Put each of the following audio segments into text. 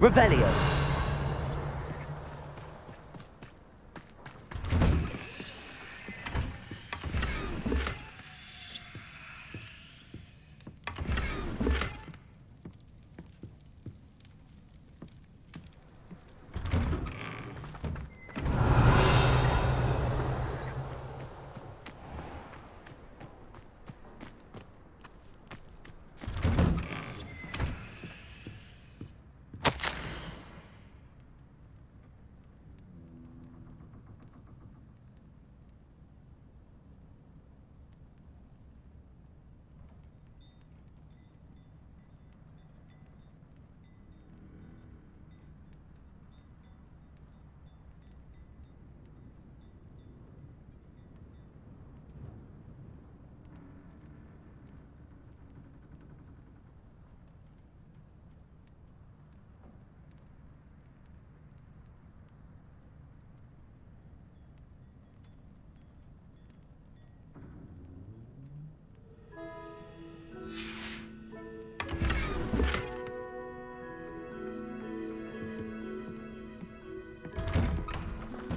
Revelio.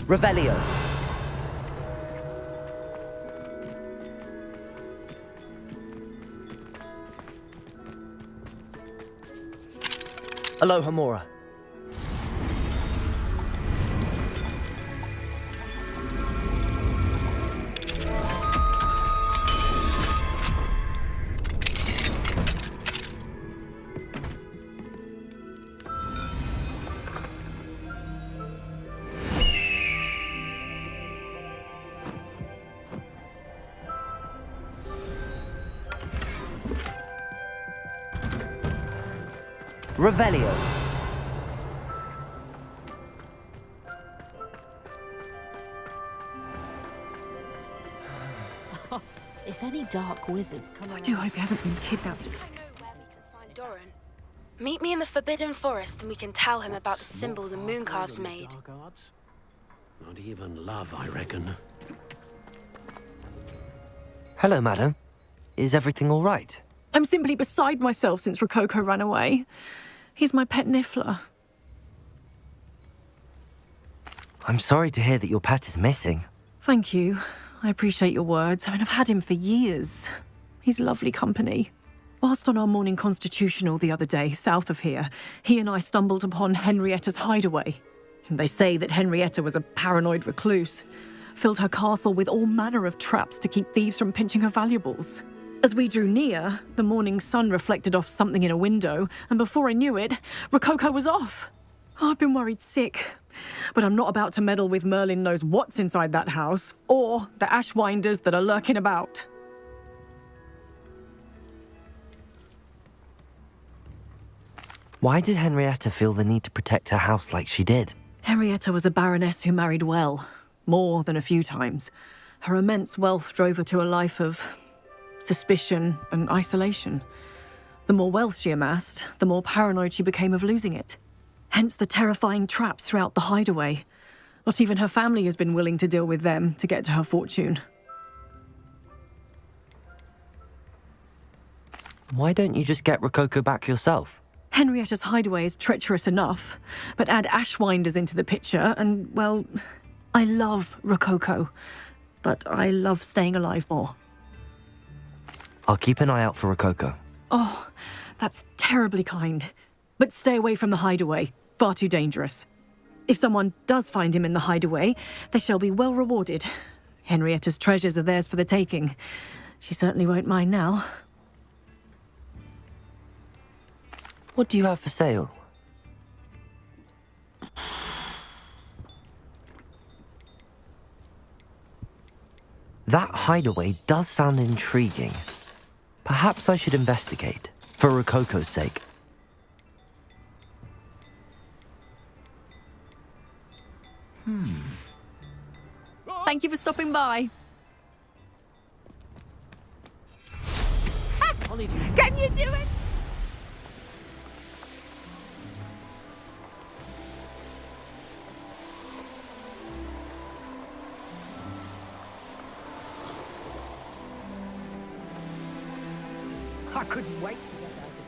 Revelio. Aloha Mora. Revelio. If any dark wizards come I do hope he hasn't been kidnapped. I know where we can find Doran. Meet me in the Forbidden Forest and we can tell him about the symbol the Mooncalves made. Not even love, I reckon. Hello, madam. Is everything all right? I'm simply beside myself since Rococo ran away. He's my pet Niffler. I'm sorry to hear that your pet is missing. Thank you. I appreciate your words. I mean, I've had him for years. He's lovely company. Whilst on our morning constitutional the other day, south of here, he and I stumbled upon Henrietta's hideaway. They say that Henrietta was a paranoid recluse, filled her castle with all manner of traps to keep thieves from pinching her valuables. As we drew near, the morning sun reflected off something in a window, and before I knew it, Rococo was off. Oh, I've been worried sick. But I'm not about to meddle with Merlin knows what's inside that house, or the ashwinders that are lurking about. Why did Henrietta feel the need to protect her house like she did? Henrietta was a baroness who married well, more than a few times. Her immense wealth drove her to a life of suspicion and isolation. The more wealth she amassed, the more paranoid she became of losing it. Hence the terrifying traps throughout the hideaway. Not even her family has been willing to deal with them to get to her fortune. Why don't you just get Rococo back yourself? Henrietta's hideaway is treacherous enough, but add ashwinders into the picture and, well, I love Rococo, but I love staying alive more. I'll keep an eye out for Rococo. Oh, that's terribly kind. But stay away from the hideaway. Far too dangerous. If someone does find him in the hideaway, they shall be well rewarded. Henrietta's treasures are theirs for the taking. She certainly won't mind now. What do you have for sale? That hideaway does sound intriguing. Perhaps I should investigate, for Rococo's sake. Thank you for stopping by. Can you do it? I couldn't wait to get out of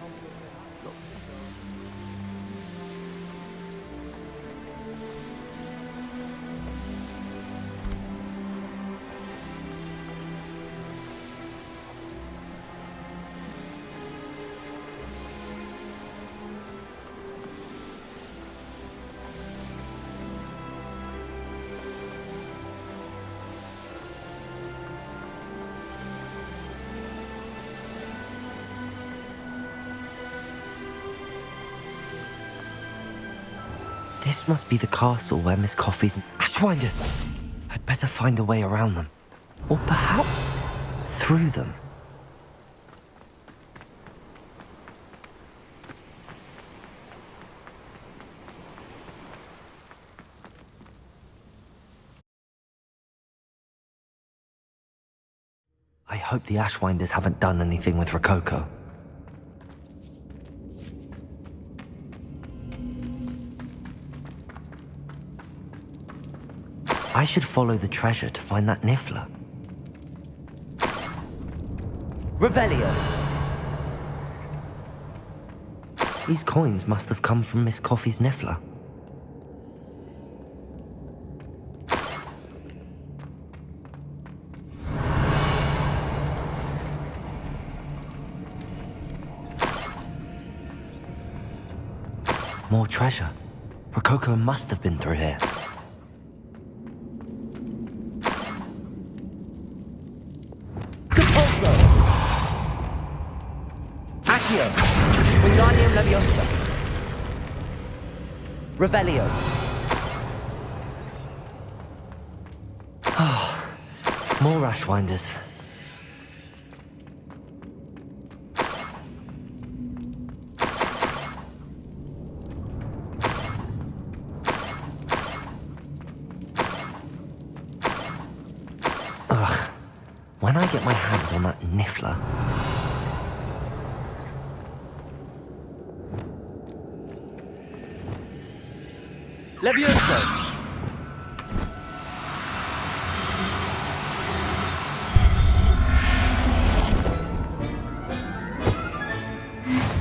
This must be the castle where Miss Coffee's Ashwinders. I'd better find a way around them. Or perhaps through them. I hope the Ashwinders haven't done anything with Rococo. I should follow the treasure to find that Niffler. Revelio! These coins must have come from Miss Coffee's Niffler. More treasure. Rococo must have been through here. Accio! Wingardium Leviosa! Revelio! More Ashwinders. Ugh. When I get my hands on that Niffler... Levioso!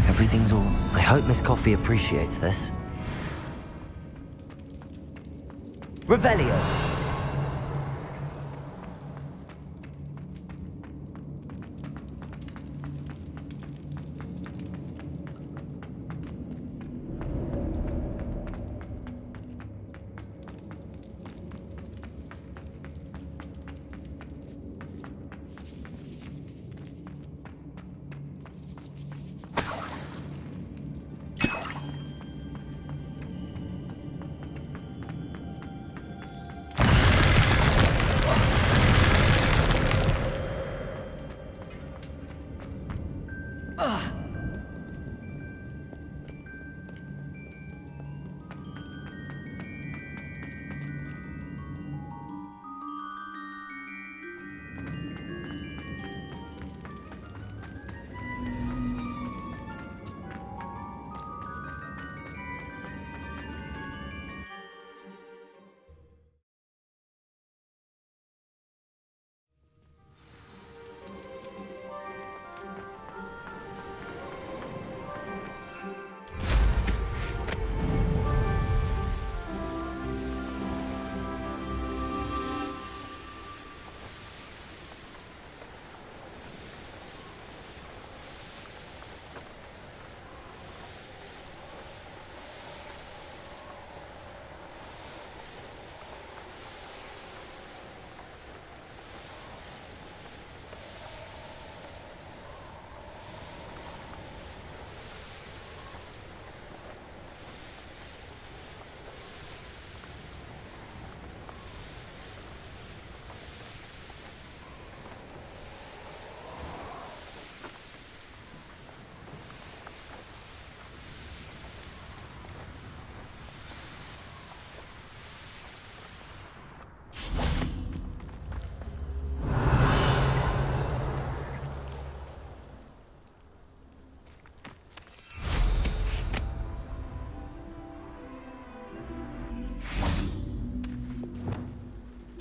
Everything's all... I hope Miss Coffee appreciates this. Revelio!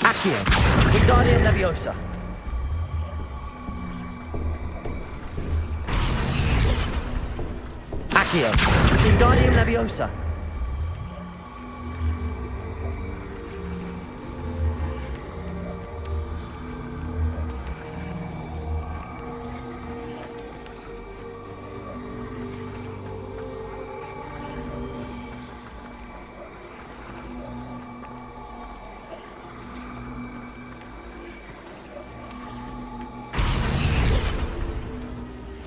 Accio! Wingardium Leviosa! Accio! Wingardium Leviosa!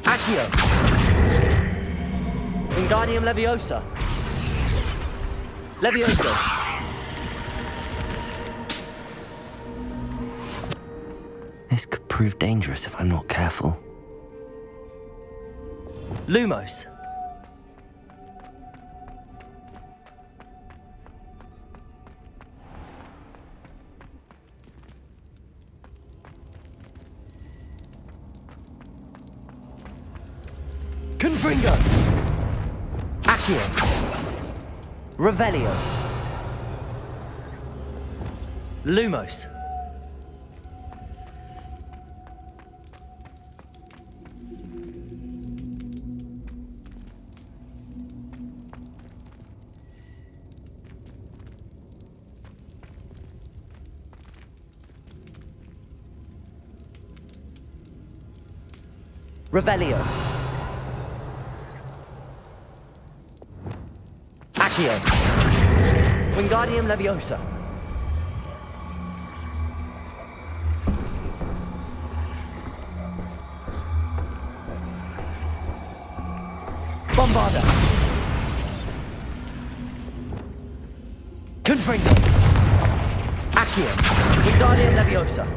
Accio! Wingardium Leviosa! Levioso! This could prove dangerous if I'm not careful. Lumos! Confringo! Accio! Revelio! Lumos! Revelio. Accio. Wingardium Leviosa. Bombarda. Confringo. Accio. Wingardium Leviosa.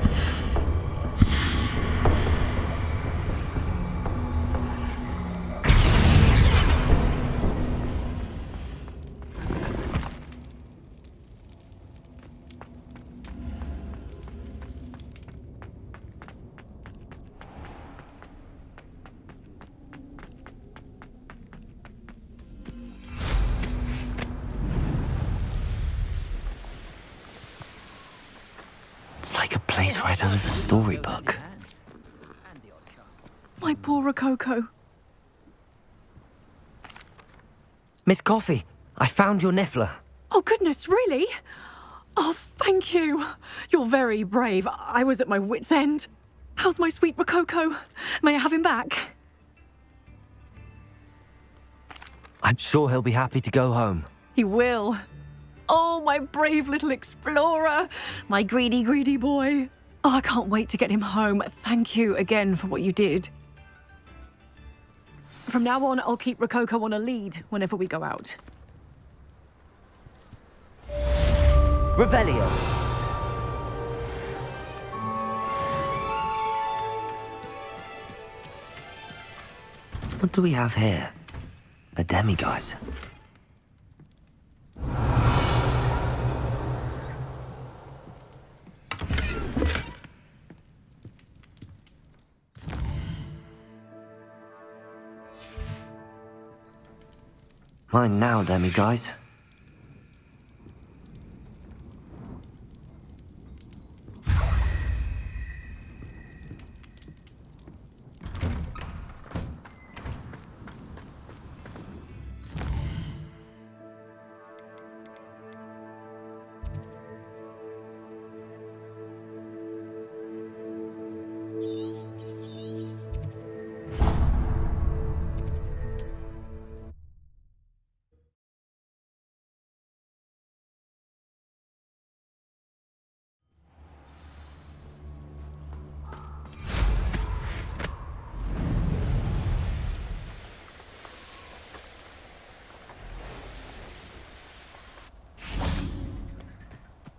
It's like a place right out of a storybook. My poor Rococo. Miss Coffee, I found your Niffler. Oh, goodness, really? Oh, thank you. You're very brave. I was at my wit's end. How's my sweet Rococo? May I have him back? I'm sure he'll be happy to go home. He will. Oh, my brave little explorer. My greedy, greedy boy. Oh, I can't wait to get him home. Thank you again for what you did. From now on, I'll keep Rococo on a lead whenever we go out. Revelio. What do we have here? A demiguise. Mine now, demiguise.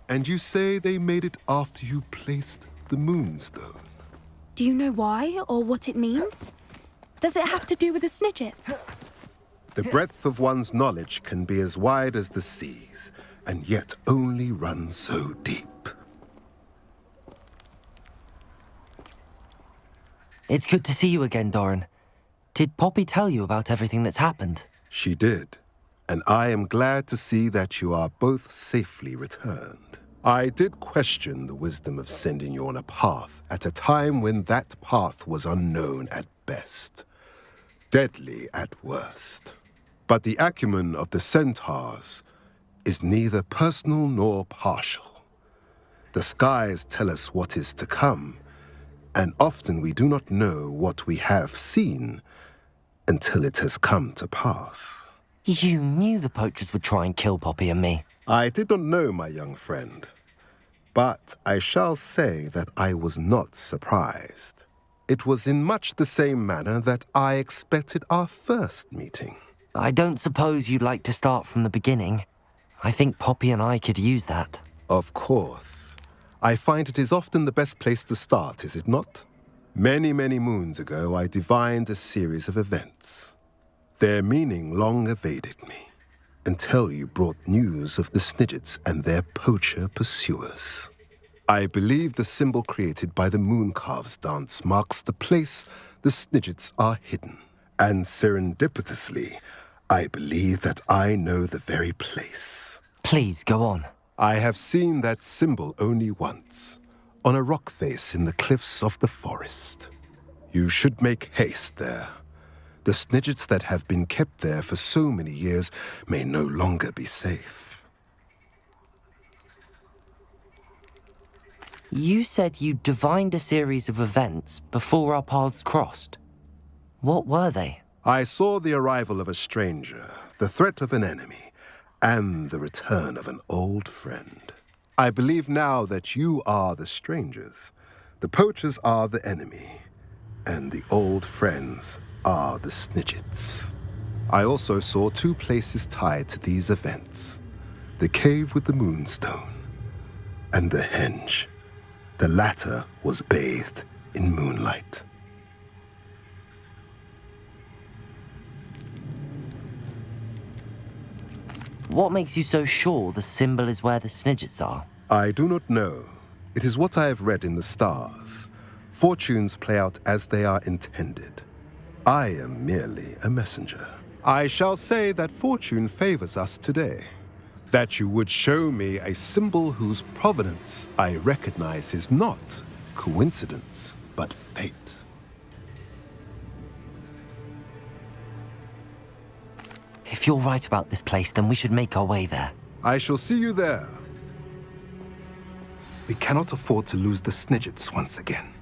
And you say they made it after you placed the moonstone? Do you know why or what it means? Does it have to do with the Snidgets? The breadth of one's knowledge can be as wide as the seas, and yet only run so deep. It's good to see you again, Doran. Did Poppy tell you about everything that's happened? She did, and I am glad to see that you are both safely returned. I did question the wisdom of sending you on a path at a time when that path was unknown at best, deadly at worst. But the acumen of the centaurs is neither personal nor partial. The skies tell us what is to come, and often we do not know what we have seen until it has come to pass. You knew the poachers would try and kill Poppy and me. I did not know, my young friend, but I shall say that I was not surprised. It was in much the same manner that I expected our first meeting. I don't suppose you'd like to start from the beginning. I think Poppy and I could use that. Of course. I find it is often the best place to start, is it not? Many, many moons ago, I divined a series of events. Their meaning long evaded me, until you brought news of the Snidgets and their poacher pursuers. I believe the symbol created by the Mooncalves dance marks the place the Snidgets are hidden. And serendipitously, I believe that I know the very place. Please, go on. I have seen that symbol only once, on a rock face in the cliffs of the forest. You should make haste there. The Snidgets that have been kept there for so many years may no longer be safe. You said you divined a series of events before our paths crossed. What were they? I saw the arrival of a stranger, the threat of an enemy, and the return of an old friend. I believe now that you are the strangers, the poachers are the enemy, and the old friends are the Snidgets. I also saw two places tied to these events: the cave with the moonstone and the henge. The latter was bathed in moonlight. What makes you so sure the symbol is where the Snidgets are? I do not know. It is what I have read in the stars. Fortunes play out as they are intended. I am merely a messenger. I shall say that fortune favors us today. That you would show me a symbol whose provenance I recognize is not coincidence, but fate. If you're right about this place, then we should make our way there. I shall see you there. We cannot afford to lose the Snidgets once again.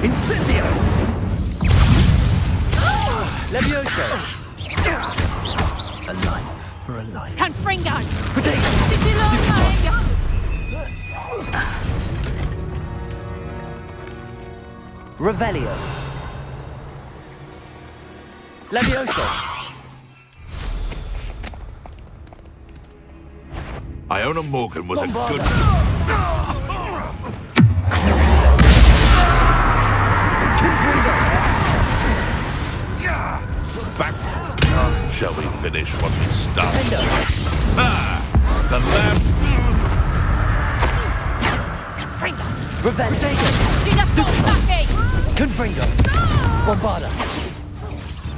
Incendio! Levioso! A life for a life. Confringo! Potato! Revelio! Levioso! Iona Morgan was a good... Back. Shall we finish what we started? Ah! The lamp... Revelio! Confringo! Bombarda!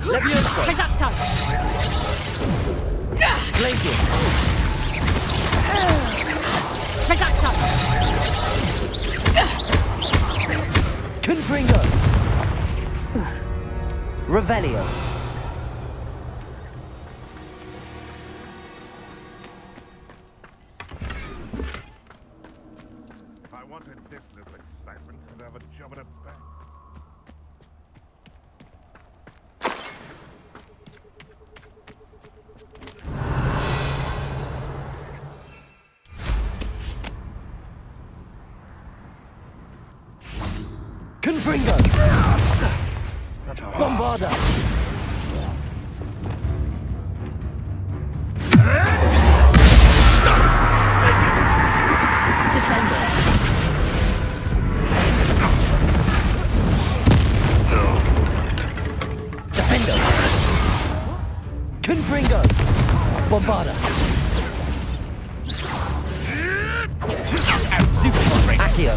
Levioso! Glacius! Confringo! Revelio! If I wanted this little excitement, I'd have a job at a bank. Confringo! Bombarda! Confringo! Bombarda! Stupid! Accio!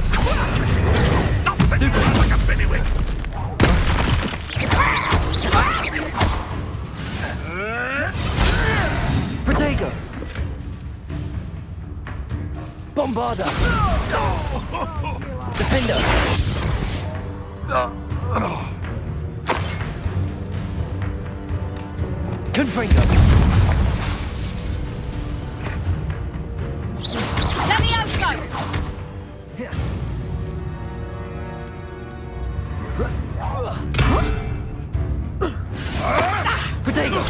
Stop it! Like a pinnywig! Protego! Bombarda! Defender! Confringo! Protego!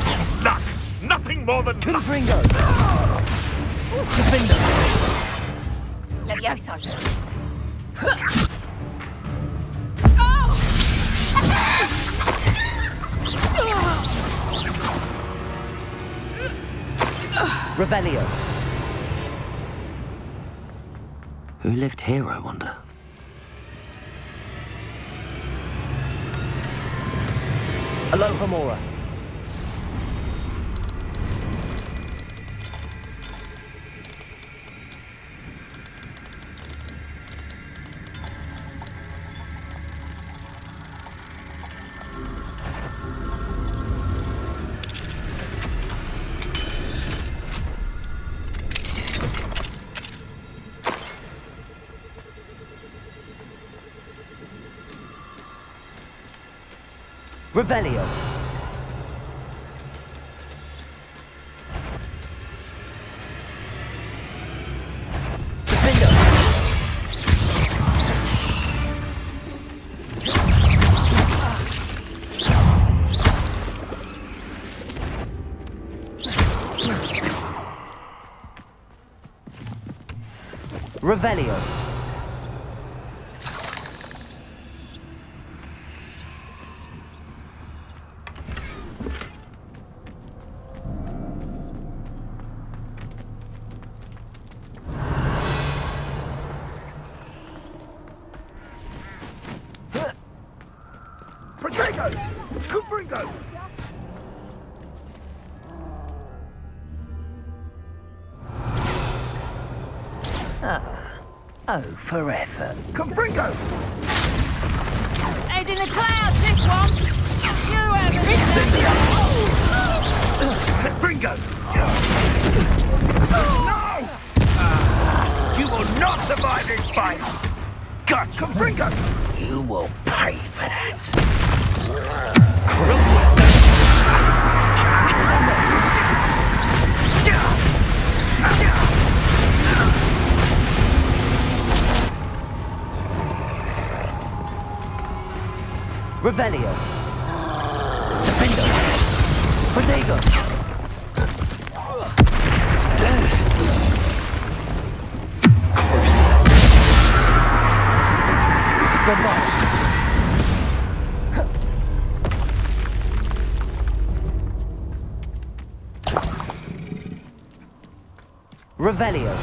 Luck! Nothing more than luck! Confringo! Defender! Levioso. Revelio. Who lived here, I wonder? Aloha Mora. Revelio. Defender. Revelio. Protego! Confringo! Oh, for effort. Confringo! Head in the clouds, this one. You have it. Confringo! No! You will not survive this fight! God, Confringo! You will pay for that. Revelio. Defender. Protego. Crucible. Bombard. Revelio.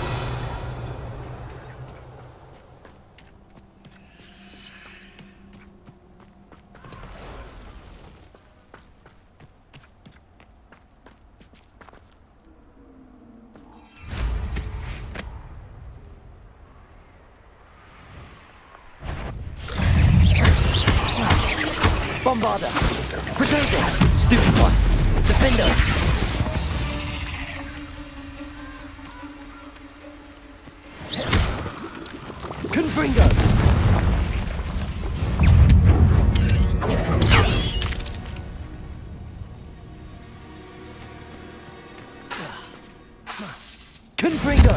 Bombarda. Protego. Stupid one. Defender. Confringo. Confringo.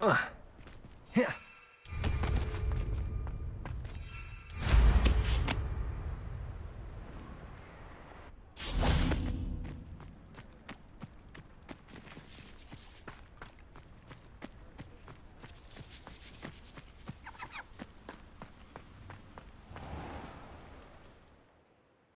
Ugh.